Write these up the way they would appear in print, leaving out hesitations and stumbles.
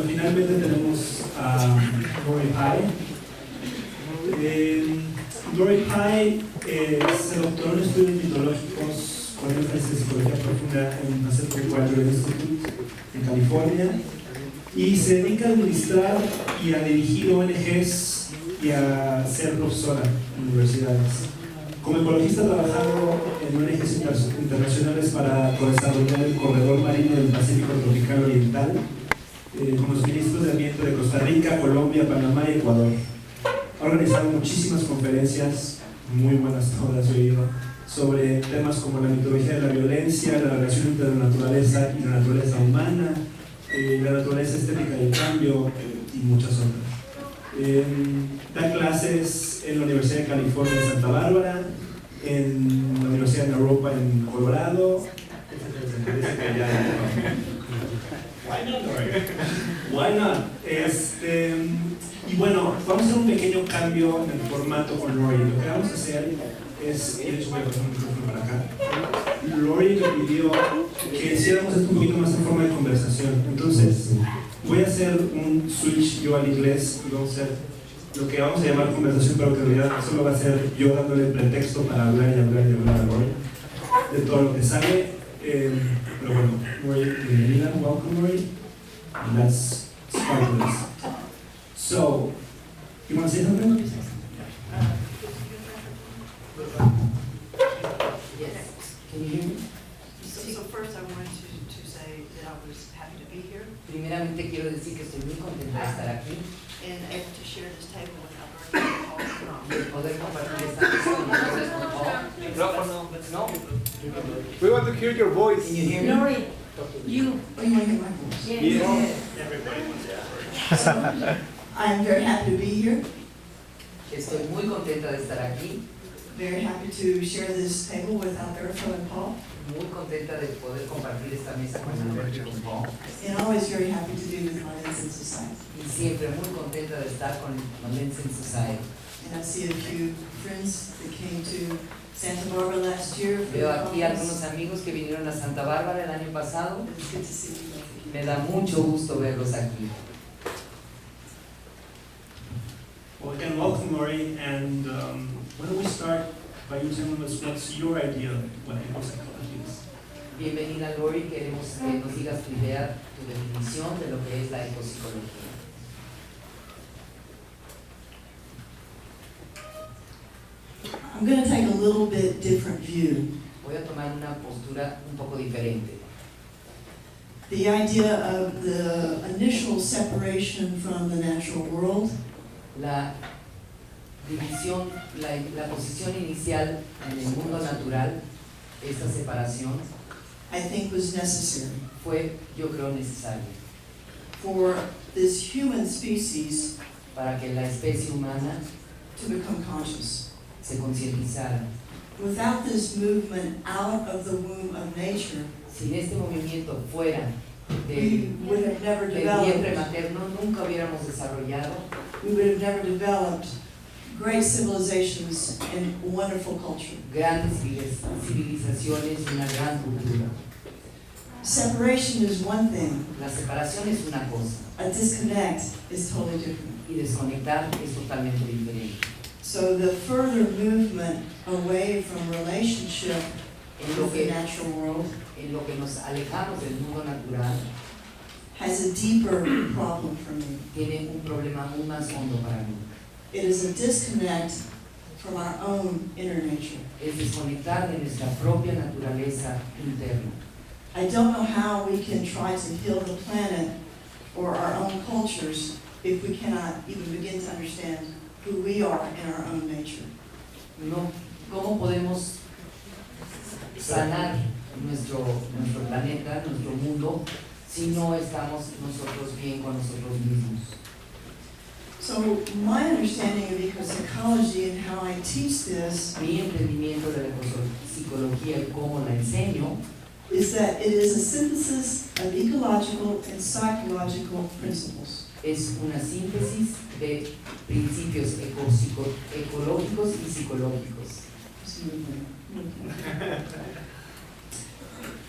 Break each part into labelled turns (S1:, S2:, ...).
S1: finalmente tenemos a Lory Pie. Lory Pie se doctoró en estudios mitológicos con énfasis en psicología profunda en Pacific Graduate Institute en California y se dedica a administrar y a dirigir ONGs y a ser profesora en universidades. Como ecologista ha trabajado en ONGs internacionales para desarrollar el corredor marino del Pacífico tropical oriental con los ministros de ambiente de Costa Rica, Colombia, Panamá y Ecuador. Ha organizado muchísimas conferencias, muy buenas todas, yo digo, sobre temas como la mitología de la violencia, la relación entre la naturaleza y la naturaleza humana, la naturaleza estética del cambio y muchas otras. Da clases en la Universidad de California en Santa Bárbara, en la Universidad de Europa en Colorado. Why not? Y bueno, vamos a hacer un pequeño cambio en el formato con Lory. Lo que vamos a hacer es, de hecho voy a pasar un micrófono para acá. Lory me pidió que hiciéramos esto un poquito más en forma de conversación. Entonces, voy a hacer un switch yo al inglés y vamos a hacer lo que vamos a llamar conversación, pero que en realidad solo va a ser yo dándole pretexto para hablar y hablar y hablar a Lory de todo lo que sale. Pero bueno, Lory, bienvenida, welcome Lory. And let's start with this. So, you want to say something?
S2: Yes. Can you hear me?
S3: So first I wanted to say that I was happy to be here
S2: Primeramente quiero decir que estoy muy contenta de estar aquí
S3: and able to share this table with Alberto Paul.
S2: y poder compartir esta mesa con ustedes con Paul. No?
S4: We want to hear your voice.
S2: Can you hear me?
S5: Lory, you.
S2: Oh, you want to hear my voice?
S5: Yes.
S1: Everybody wants to
S5: I'm very happy to be here.
S2: Estoy muy contenta de estar aquí,
S5: Very happy to share this table with Alberto and Paul.
S2: muy contenta de poder compartir esta mesa con Alberto y con Paul.
S5: And always very happy to be with Lions in Society.
S2: Y siempre muy contenta de estar con Lens in Society.
S5: And I see a few friends that came to Santa Barbara last year. For
S2: Veo
S5: the
S2: aquí algunos
S5: conference.
S2: amigos que vinieron a Santa Bárbara el año pasado.
S5: It's good to see you both again.
S2: Me da mucho gusto verlos aquí.
S1: Well, again, welcome, Lory, and why don't we start by you telling us what's your idea of what ecopsychology is?
S2: Bienvenida Lory, queremos que nos digas tu idea, tu definición de lo que es la ecopsicología.
S5: I'm going to take a little bit different view.
S2: Voy a tomar una postura un poco diferente.
S5: The idea of the initial separation from the natural world
S2: La división, la posición inicial en el mundo natural, esta separación,
S5: I think was necessary
S2: fue, yo creo, necesaria
S5: for this human species
S2: para que la especie humana
S5: to become conscious.
S2: se concientizara.
S5: Without this movement out of the womb of nature,
S2: Sin este movimiento fuera
S5: we
S2: del
S5: would have never
S2: vientre
S5: developed.
S2: materno, nunca hubiéramos desarrollado
S5: We would have never developed great civilizations and wonderful culture.
S2: grandes civilizaciones y una gran cultura.
S5: Separation is one thing.
S2: La separación es una cosa
S5: A disconnect is totally different.
S2: y desconectar es totalmente diferente.
S5: So the further movement away from relationship
S2: En lo
S5: with the
S2: que,
S5: natural world
S2: en lo que nos alejamos del mundo natural,
S5: has a deeper problem for me.
S2: tiene un problema aún más hondo para mí.
S5: It is a disconnect from our own inner nature.
S2: Es desconectar de nuestra propia naturaleza interna.
S5: I don't know how we can try to heal the planet or our own cultures if we cannot even begin to understand who we are in our own nature.
S2: No, ¿cómo podemos sanar nuestro planeta, nuestro mundo, si no estamos nosotros bien con nosotros mismos?
S5: So my understanding of ecopsychology and how I teach this
S2: Mi entendimiento de la psicología y cómo la enseño
S5: is that it is a synthesis of ecological and psychological principles.
S2: es una síntesis de principios ecológicos y psicológicos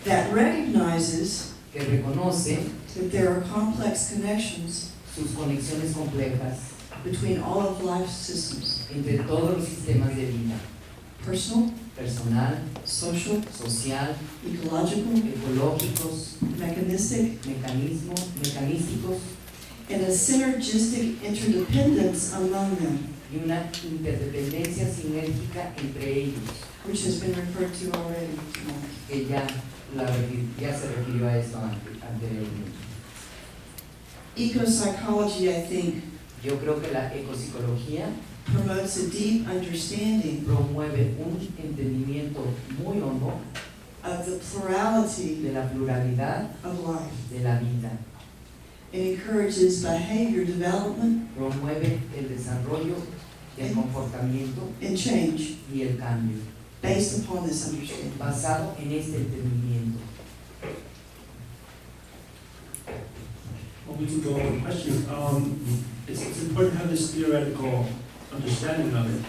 S5: That recognizes
S2: que reconoce
S5: that there are complex connections
S2: sus conexiones complejas
S5: between all of life's systems,
S2: entre todos los sistemas de vida,
S5: personal,
S2: personal,
S5: social,
S2: social,
S5: ecological,
S2: ecológicos,
S5: mechanistic,
S2: mecanísticos
S5: and a synergistic interdependence among them,
S2: y una interdependencia sinérgica entre ellos,
S5: which has been referred to already tonight.
S2: que ya se refirió a esto anteriormente.
S5: Ecopsychology, I think,
S2: Yo creo que la ecopsicología
S5: promotes a deep understanding
S2: promueve un entendimiento muy hondo
S5: of the plurality
S2: de la pluralidad
S5: of life.
S2: de la vida.
S5: It encourages behavior development
S2: Promueve el desarrollo, el comportamiento
S5: and change
S2: y el cambio,
S5: based upon this understanding.
S2: basado en este entendimiento.
S1: Well, we can go on with questions. It's important to have this theoretical understanding of it.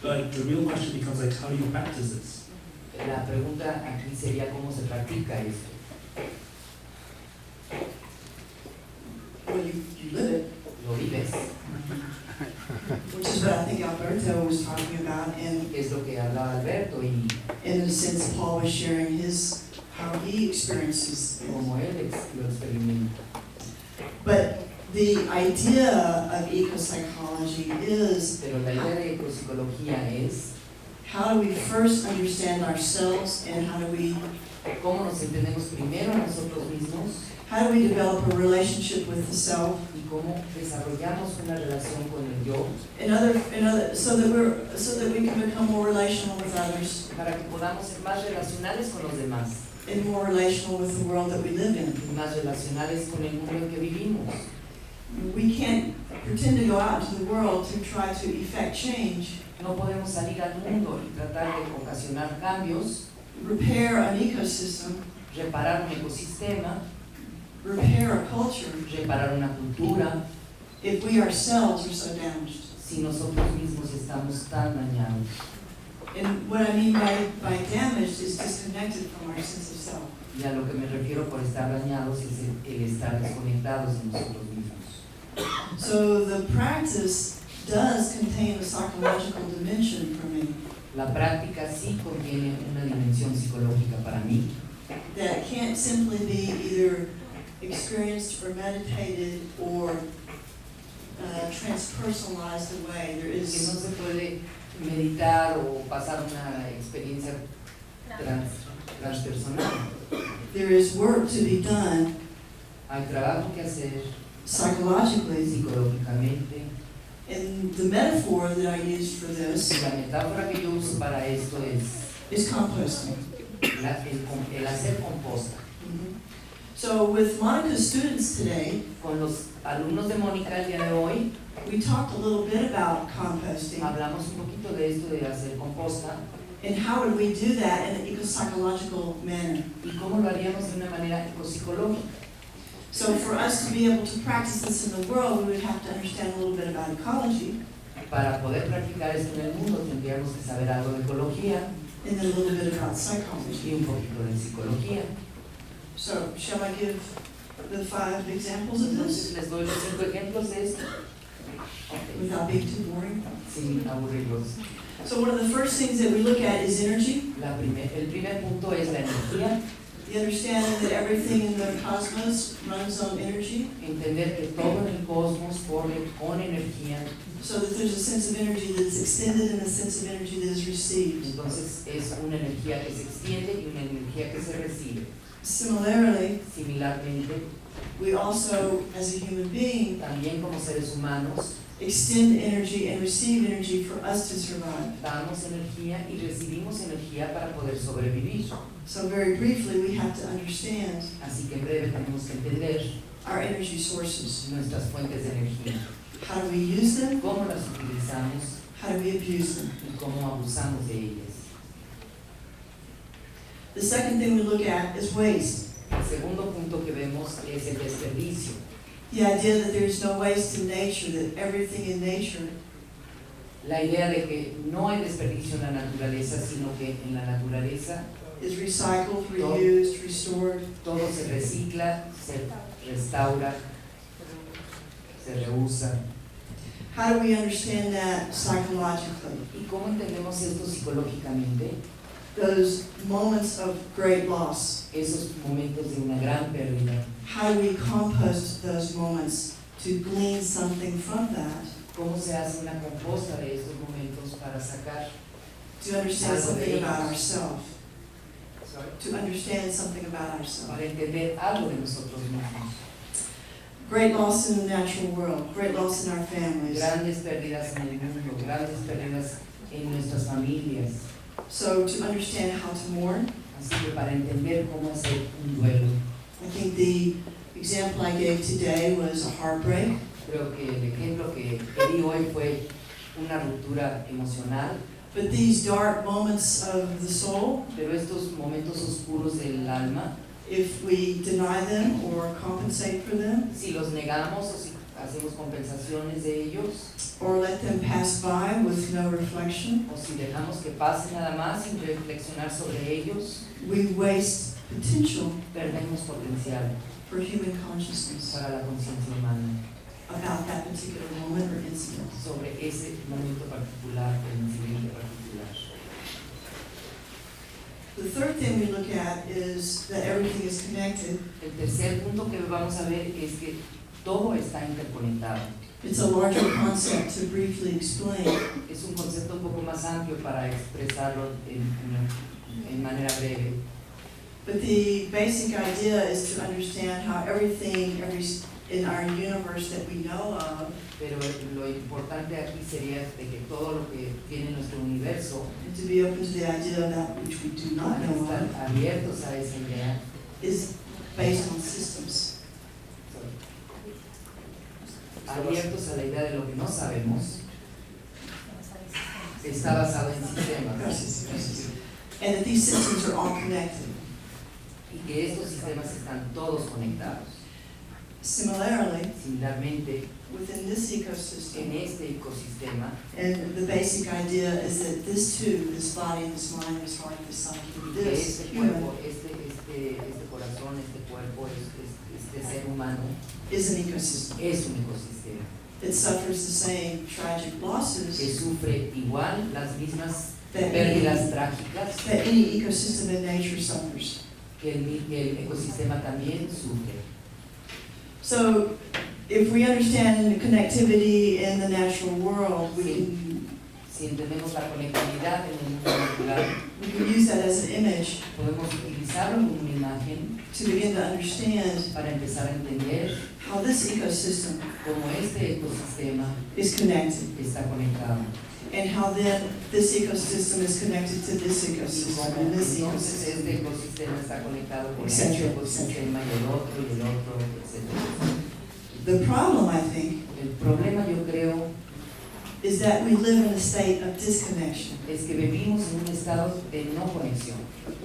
S1: But the real question becomes like, how do you practice this?
S2: La pregunta aquí sería cómo se practica esto.
S5: Well, you live it,
S2: Lo vives,
S5: which is what I think Alberto was talking about, and
S2: es lo que hablaba Alberto, y
S5: in a sense, Paul was sharing how he experiences it.
S2: como él lo experimenta.
S5: But the idea of ecopsychology is
S2: Pero la idea de ecopsicología es
S5: how do we first understand ourselves and how do we
S2: cómo nos entendemos primero a nosotros mismos
S5: develop a relationship with the self,
S2: y cómo desarrollamos una relación con el yo
S5: so that we can become more relational with others
S2: para que podamos ser más relacionales con los demás
S5: and more relational with the world that we live in.
S2: y más relacionales con el mundo en que vivimos.
S5: We can't pretend to go out into the world to try to effect change,
S2: No podemos salir al mundo y tratar de ocasionar cambios,
S5: repair an ecosystem,
S2: reparar un ecosistema,
S5: repair a culture,
S2: reparar una cultura,
S5: if we ourselves are so damaged.
S2: si nosotros mismos estamos tan dañados.
S5: And what I mean by damaged is disconnected from our sense of self.
S2: Y a lo que me refiero por estar dañados es el estar desconectados de nosotros mismos.
S5: So the practice does contain a psychological dimension for me
S2: La práctica sí contiene una dimensión psicológica para mí,
S5: that can't simply be either experienced or meditated or transpersonalized away. There
S2: que no
S5: is
S2: se puede meditar o pasar una experiencia transpersonal.
S5: there is work to be done
S2: Hay trabajo que hacer
S5: psychologically.
S2: psicológicamente.
S5: And the metaphor that I used for this
S2: Y la metáfora que yo uso para esto es
S5: is composting.
S2: el hacer composta.
S5: Mhm. So with Monica's students today,
S2: Con los alumnos de Mónica el día de hoy
S5: we talked a little bit about composting
S2: hablamos un poquito de esto de hacer composta
S5: and how would we do that in an ecopsychological manner.
S2: y cómo lo haríamos de una manera ecopsicológica.
S5: So for us to be able to practice this in the world, we would have to understand a little bit about ecology
S2: Para poder practicar esto en el mundo tendríamos que saber algo de ecología
S5: and then a little bit about psychology.
S2: y un poquito de psicología.
S5: So shall I give the 5 examples of this
S2: Entonces les doy los 5 ejemplos de esto.
S5: without being too boring?
S2: Sin aburrirlos.
S5: So one of the first things that we look at is energy.
S2: El primer punto es la energía,
S5: The understanding that everything in the cosmos runs on energy.
S2: entender que todo en el cosmos corre con energía,
S5: So that there's a sense of energy that is extended and a sense of energy that is received.
S2: entonces es una energía que se extiende y una energía que se recibe.
S5: Similarly,
S2: Similarmente,
S5: we also, as a human being,
S2: también como seres humanos,
S5: extend energy and receive energy for us to survive.
S2: damos energía y recibimos energía para poder sobrevivir.
S5: So very briefly, we have to understand
S2: Así que en breve tenemos que entender
S5: our energy sources.
S2: nuestras fuentes de energía,
S5: How do we use them?
S2: cómo las utilizamos
S5: How do we abuse them?
S2: y cómo abusamos de ellas.
S5: The second thing we look at is waste.
S2: El segundo punto que vemos es el desperdicio.
S5: The idea that there's no waste in nature, that everything in nature
S2: La idea de que no hay desperdicio en la naturaleza, sino que en la naturaleza
S5: is recycled, reused, restored.
S2: todo se recicla, se restaura, se reusa.
S5: How do we understand that psychologically?
S2: ¿Y cómo entendemos esto psicológicamente?
S5: Those moments of great loss.
S2: Esos momentos de una gran pérdida.
S5: How do we compost those moments to glean something from that?
S2: ¿Cómo se hace una composta de estos momentos para sacar?
S5: To understand something about ourselves. To understand something about ourselves.
S2: Para entender algo de nosotros mismos.
S5: Great loss in the natural world, great loss in our families.
S2: Grandes pérdidas en el mundo, grandes pérdidas en nuestras familias.
S5: So to understand how to mourn,
S2: Así que para entender cómo hacer un duelo,
S5: I think the example I gave today was a heartbreak.
S2: creo que el ejemplo que di hoy fue una ruptura emocional,
S5: But these dark moments of the soul,
S2: pero estos momentos oscuros del alma,
S5: if we deny them or compensate for them,
S2: si los negamos o si hacemos compensaciones de ellos,
S5: or let them pass by with no reflection,
S2: o si dejamos que pasen nada más sin reflexionar sobre ellos,
S5: we waste potential
S2: perdemos potencial
S5: for human consciousness
S2: para la conciencia humana
S5: about that particular moment or incident.
S2: sobre ese momento particular, el incidente particular.
S5: The third thing we look at is that everything is connected.
S2: El tercer punto que vamos a ver es que todo está interconectado.
S5: It's a larger concept to briefly explain.
S2: Es un concepto un poco más amplio para expresarlo en manera breve.
S5: But the basic idea is to understand how everything in our universe that we know of,
S2: Pero lo importante aquí sería de que todo lo que tiene nuestro universo,
S5: and to be open to the idea of that which we do not know
S2: estar
S5: of,
S2: abiertos a esa idea,
S5: is based on systems.
S2: abiertos a la idea de lo que no sabemos, está basado en sistemas.
S5: And that these systems are all connected.
S2: Y que estos sistemas están todos conectados.
S5: Similarly,
S2: Similarmente,
S5: within this ecosystem,
S2: en este ecosistema,
S5: and the basic idea is that this too, this body, this mind, this heart, this psyche,
S2: que
S5: this
S2: este
S5: human,
S2: cuerpo, este corazón, este cuerpo, este ser humano,
S5: is an ecosystem.
S2: es un ecosistema
S5: It suffers the same tragic
S2: que
S5: losses
S2: sufre igual las mismas
S5: that
S2: pérdidas trágicas
S5: that any ecosystem in nature suffers.
S2: que el ecosistema también sufre.
S5: So, if we understand connectivity in the natural world,
S2: Si entendemos la conectividad en el mundo natural,
S5: we can use that as an image
S2: podemos utilizarlo como una imagen
S5: to begin to understand
S2: para empezar a entender
S5: how this ecosystem
S2: cómo este ecosistema
S5: is connected,
S2: está conectado.
S5: and how then this ecosystem is connected to this
S2: Y
S5: ecosystem,
S2: cómo
S5: and this
S2: entonces
S5: ecosystem.
S2: este ecosistema está conectado con
S5: Etcétera,
S2: este ecosistema y el otro, etc.
S5: The problem, I think,
S2: El problema, yo creo,
S5: is that we live in a state of disconnection.
S2: es que vivimos en un estado de no conexión.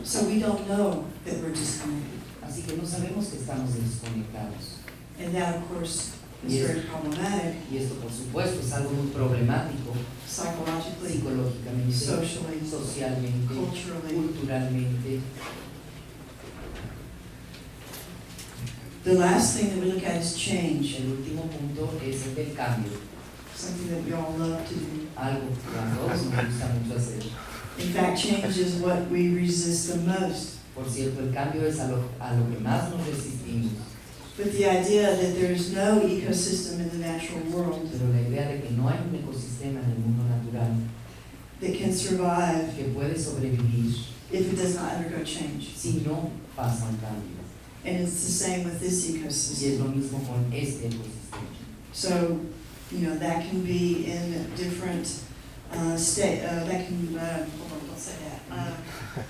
S5: So we don't know that we're disconnected.
S2: Así que no sabemos que estamos desconectados.
S5: And that, of course, is
S2: Yes.
S5: very problematic
S2: Y esto, por supuesto, es algo muy problemático
S5: psychologically,
S2: psicológicamente,
S5: socially,
S2: socialmente,
S5: culturally.
S2: culturalmente.
S5: The last thing that we look at is change,
S2: El último punto es el del cambio,
S5: something that we all love to do.
S2: algo que a todos nos gusta mucho hacer.
S5: In fact, change is what we resist the most.
S2: Por cierto, el cambio es a lo que más nos resistimos.
S5: But the idea that there is no ecosystem in the natural world
S2: Pero la idea de que no hay un ecosistema en el mundo natural
S5: that can survive
S2: que puede sobrevivir
S5: if it does not undergo change.
S2: si no pasa un cambio.
S5: And it's the same with this
S2: Y es
S5: ecosystem.
S2: lo mismo con este ecosistema.
S5: So, that can be in different that can, hold on, don't say that.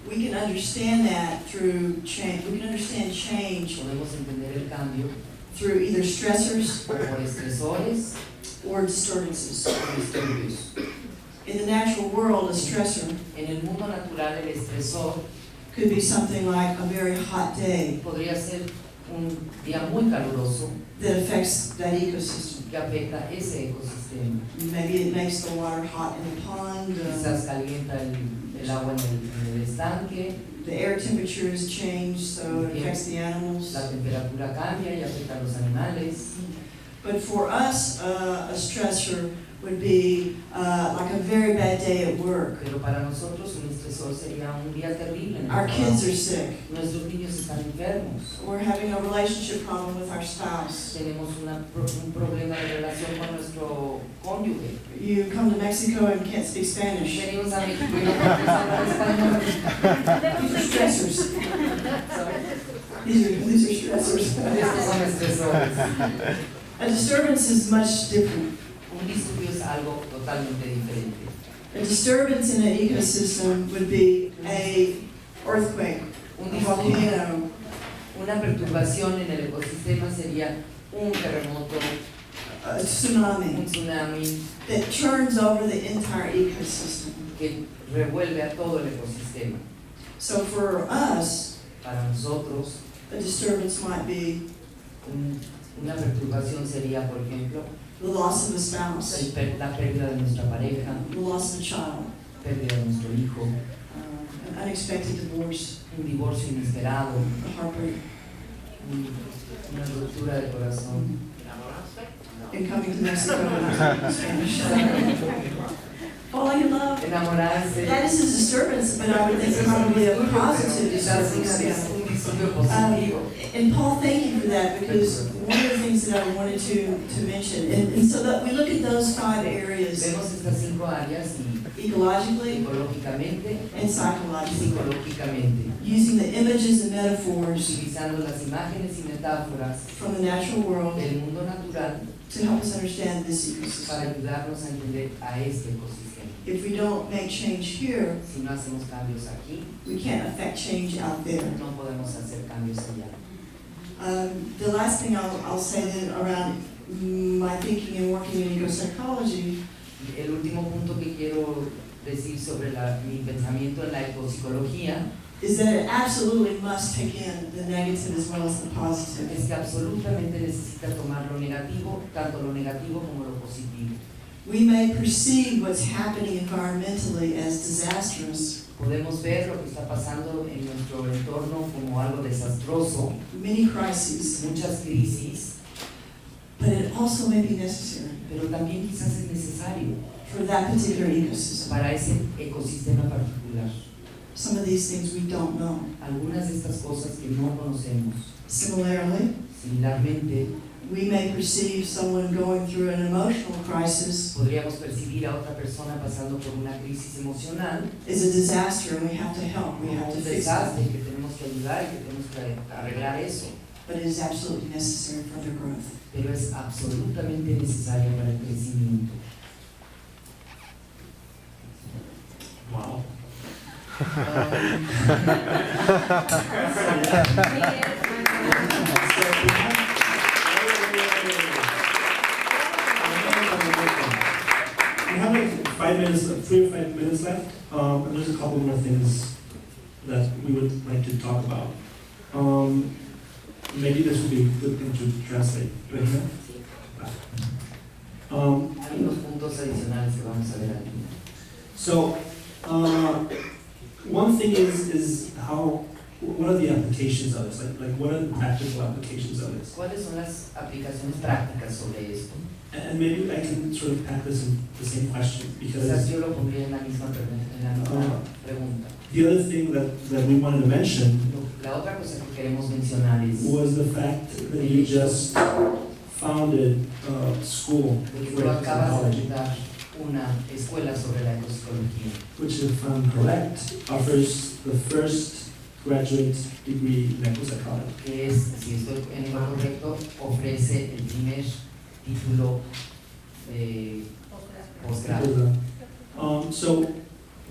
S5: We can understand that through change. We can understand change
S2: Podemos entender el cambio
S5: through either stressors
S2: o por estresores
S5: or disturbances.
S2: o disturbios.
S5: In the natural world, a stressor
S2: En el mundo natural, el estresor
S5: could be something like a very hot day
S2: podría ser un día muy caluroso
S5: that affects that ecosystem.
S2: que afecta ese ecosistema.
S5: Maybe it makes the water hot in the pond.
S2: Quizás calienta el agua en el estanque,
S5: The air temperatures change, so it affects the animals.
S2: la temperatura cambia y afecta a los animales.
S5: But for us, a stressor would be like a very bad day at work.
S2: Pero para nosotros un estresor sería un día terrible en el
S5: Our
S2: trabajo.
S5: kids are sick.
S2: Nuestros niños están enfermos.
S5: We're having a relationship problem with our spouse.
S2: Tenemos un problema de relación con nuestro cónyuge.
S5: You come to Mexico and can't speak Spanish.
S2: Venimos a México y no podemos hablar español.
S5: These are stressors.
S2: ¿Sabes?
S5: These are stressors.
S2: Estos son estresores.
S5: A disturbance is much different.
S2: Un disturbio es algo totalmente diferente.
S5: A disturbance in an ecosystem would be a earthquake,
S2: Un
S5: a
S2: disturbio,
S5: volcano,
S2: una perturbación en el ecosistema sería un terremoto,
S5: a
S2: un
S5: tsunami
S2: tsunami
S5: that turns over the entire ecosystem.
S2: que revuelve a todo el ecosistema.
S5: So for us,
S2: Para nosotros,
S5: a disturbance might be
S2: una perturbación sería, por ejemplo,
S5: the loss of a spouse,
S2: la pérdida de nuestra pareja,
S5: the loss of a child,
S2: pérdida de nuestro hijo,
S5: an unexpected divorce,
S2: un divorcio inesperado,
S5: a heartbreak,
S2: una ruptura de corazón.
S5: and coming to Mexico and Spanish. Falling in love.
S2: Enamorarse.
S5: That is a disturbance, but I would think probably a positive disturbance. Yeah.
S2: Un disturbio positivo.
S5: And Paul, thank you for that, because one of the things that I wanted to mention, and so that we look at those 5 areas,
S2: Vemos estas 5 áreas y
S5: ecologically
S2: ecológicamente
S5: and
S2: y
S5: psychologically,
S2: psicológicamente,
S5: using the images and metaphors
S2: utilizando las imágenes y metáforas
S5: from the natural world
S2: del mundo natural
S5: to help us understand this
S2: para
S5: ecosystem.
S2: ayudarnos a entender a este ecosistema.
S5: If we don't make change here,
S2: Si no hacemos cambios aquí,
S5: we can't affect change out there.
S2: no podemos hacer cambios allá.
S5: The last thing I'll say then around my thinking and working in ecopsychology
S2: El último punto que quiero decir sobre mi pensamiento en la ecopsicología
S5: is that it absolutely must take in the negative as well as the positive.
S2: es que absolutamente necesita tomar lo negativo, tanto lo negativo como lo positivo.
S5: We may perceive what's happening environmentally as disastrous.
S2: Podemos ver lo que está pasando en nuestro entorno como algo desastroso,
S5: Many crises,
S2: muchas crisis,
S5: but it also may be necessary
S2: pero también quizás es necesario
S5: for that particular ecosystem.
S2: para ese ecosistema particular.
S5: Some of these things we don't know.
S2: Algunas de estas cosas que no conocemos.
S5: Similarly,
S2: Similarmente,
S5: we may perceive someone going through an emotional crisis
S2: podríamos percibir a otra persona pasando por una crisis emocional
S5: as a disaster and we have to help, we
S2: como
S5: have to
S2: un
S5: fix it.
S2: desastre que tenemos que ayudar y que tenemos que arreglar eso,
S5: But it is absolutely necessary for their growth.
S2: pero es absolutamente necesario para el crecimiento.
S1: Wow. We have like 5 minutes, 3 or 5 minutes left, and there's a couple more things that we would like to talk about. Maybe this would be a good thing to translate. Do I hear?
S2: Hay unos puntos adicionales que vamos a ver aquí.
S1: So, one thing is how, what are the applications of this? Like what are the practical applications of this?
S2: ¿Cuáles son las aplicaciones prácticas sobre esto?
S1: And maybe I can sort of pack this in the same question,
S2: Quizás
S1: because
S2: yo lo pondría en la misma pregunta.
S1: the other thing that we wanted to mention
S2: La otra cosa que queremos mencionar es
S1: was the fact that you just founded a school
S2: que
S1: for
S2: tú acabas de
S1: psychology,
S2: fundar una escuela sobre la ecopsicología,
S1: which, if I'm correct, offers the first graduate degree in ecopsychology.
S2: que es, si estoy en lo correcto, ofrece el primer título de posgrado.
S1: So,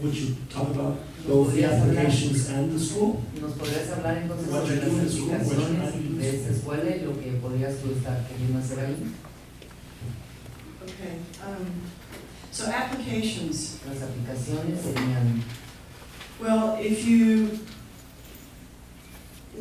S1: would you talk about both the applications and the school?
S2: ¿Nos podrías hablar entonces
S1: What
S2: sobre
S1: you're doing in
S2: las
S1: school, what you're
S2: aplicaciones
S1: trying to do in
S2: de esta
S1: school?
S2: escuela y lo que podrías tú estar queriendo hacer ahí?
S5: Okay, so applications.
S2: Las aplicaciones serían,
S5: Well, if you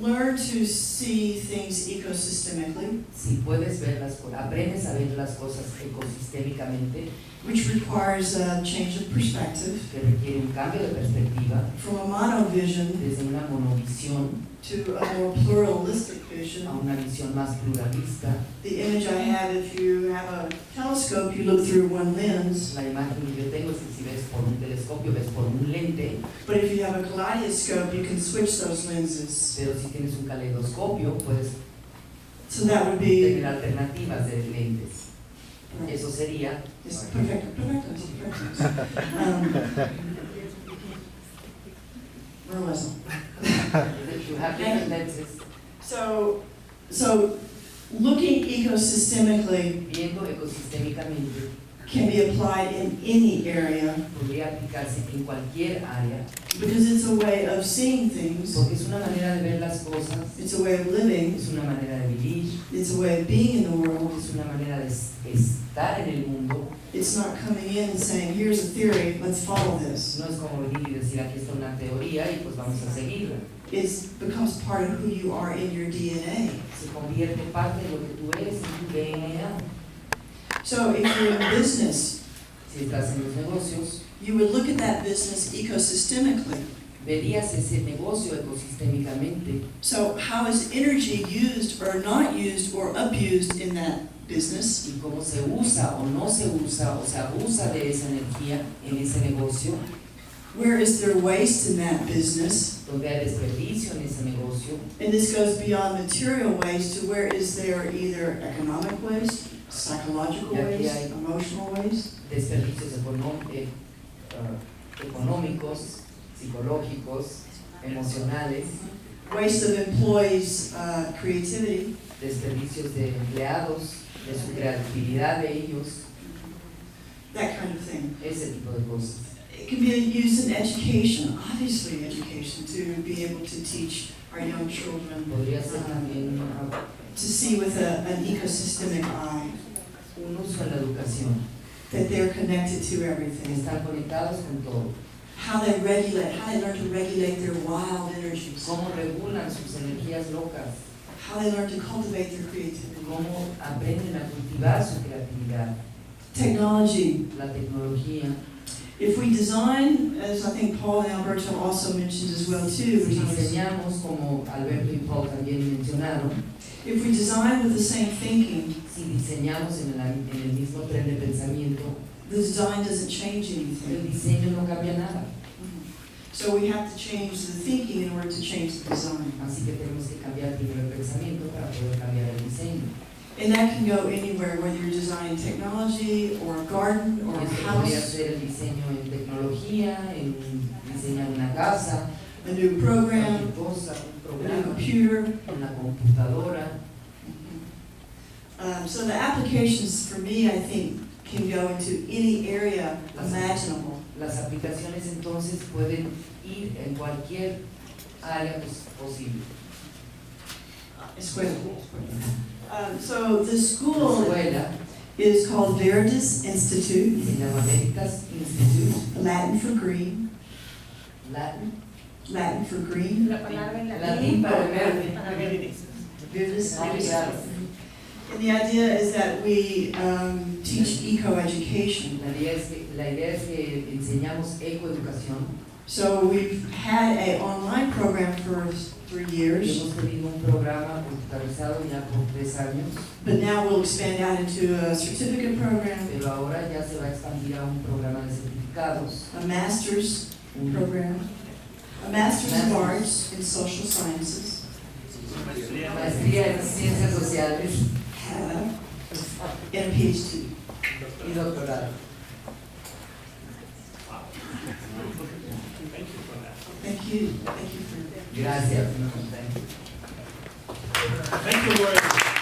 S5: learn to see things ecosystemically,
S2: si puedes ver aprendes a ver las cosas ecosistémicamente,
S5: which requires a change of perspective
S2: que requiere un cambio de perspectiva,
S5: from a monovision
S2: desde una monovisión
S5: to a more pluralistic
S2: a
S5: vision.
S2: una visión más pluralista.
S5: The image I have, if you have a telescope, you look through one lens,
S2: La imagen que yo tengo es que si ves por un telescopio, ves por un lente,
S5: but if you have a kaleidoscope, you can switch those lenses.
S2: pero si tienes un caleidoscopio, puedes
S5: So that would be,
S2: tener alternativas de lentes. Eso sería
S5: it's perfect. Realism.
S2: you have different lenses,
S5: So looking ecosystemically
S2: viendo ecosistémicamente,
S5: can be applied in any area
S2: podría aplicarse en cualquier área,
S5: because it's a way of seeing things,
S2: porque es una manera de ver las cosas,
S5: it's a way of living,
S2: es una manera de vivir,
S5: it's a way of being in the world.
S2: es una manera de estar en el mundo.
S5: It's not coming in and saying, here's a theory, let's follow this.
S2: No es como venir y decir aquí está una teoría y pues vamos a seguirla.
S5: It becomes part of who you are in your DNA.
S2: Se convierte parte de lo que tú eres en tu DNA.
S5: So if you're in business,
S2: Si estás en los negocios,
S5: you would look at that business ecosystemically.
S2: verías ese negocio ecosistémicamente.
S5: So how is energy used or not used or abused in that business?
S2: Y cómo se usa o no se usa o se abusa de esa energía en ese negocio,
S5: Where is there waste in that business?
S2: donde hay desperdicio en ese negocio.
S5: And this goes beyond material waste to where is there either economic waste, psychological waste, emotional waste?
S2: Desperdicios económicos, psicológicos, emocionales,
S5: Waste of employees' creativity.
S2: desperdicios de empleados, de su creatividad de ellos,
S5: That kind of thing.
S2: ese tipo de cosas.
S5: It can be used in education, obviously education, to be able to teach our young children
S2: Podría ser también
S5: to see with an ecosystemic eye
S2: un uso en la educación,
S5: that they're connected to
S2: que
S5: everything.
S2: están conectados con todo.
S5: How they learn to regulate their wild energies.
S2: Cómo regulan sus energías locas,
S5: How they learn to cultivate their creativity.
S2: cómo aprenden a cultivar su creatividad,
S5: Technology.
S2: la tecnología.
S5: If we design, as I think Paul and Alberto also mentioned as well too,
S2: Si diseñamos, como Alberto y Paul también mencionaron,
S5: if we design with the same thinking,
S2: si diseñamos en el mismo tren de pensamiento,
S5: the design doesn't change
S2: el
S5: anything.
S2: diseño no cambia nada.
S5: So we have to change the thinking in order to change the design.
S2: Así que tenemos que cambiar primero el pensamiento para poder cambiar el diseño.
S5: And that can go anywhere, whether you're designing technology or a garden or a
S2: Eso podría
S5: house,
S2: ser el diseño en tecnología, en diseñar una casa,
S5: a new program,
S2: cualquier cosa, un
S5: a new
S2: programa,
S5: computer.
S2: una computadora.
S5: So the applications for me, I think, can go into any area imaginable.
S2: Las aplicaciones entonces pueden ir en cualquier área posible.
S5: Escuela. So the school
S2: Escuela
S5: is called Veritas Institute,
S2: se llama Veritas Institute,
S5: Latin for green,
S2: Latin,
S5: for green.
S2: latín para verde.
S5: Veritas
S2: Ah, claro.
S5: And the idea is that we teach eco-education.
S2: La idea es que enseñamos ecoeducación.
S5: So we've had an online program for 3 years,
S2: Hemos tenido un programa computarizado ya por 3 años,
S5: but now we'll expand out into a certificate program,
S2: pero ahora ya se va a expandir a un programa de certificados,
S5: a master's
S2: un
S5: program, a master's of arts in social sciences,
S2: maestría en ciencias sociales
S5: and a PhD.
S2: y doctorado.
S5: Thank you for
S2: Gracias.
S1: Thank you, Lory.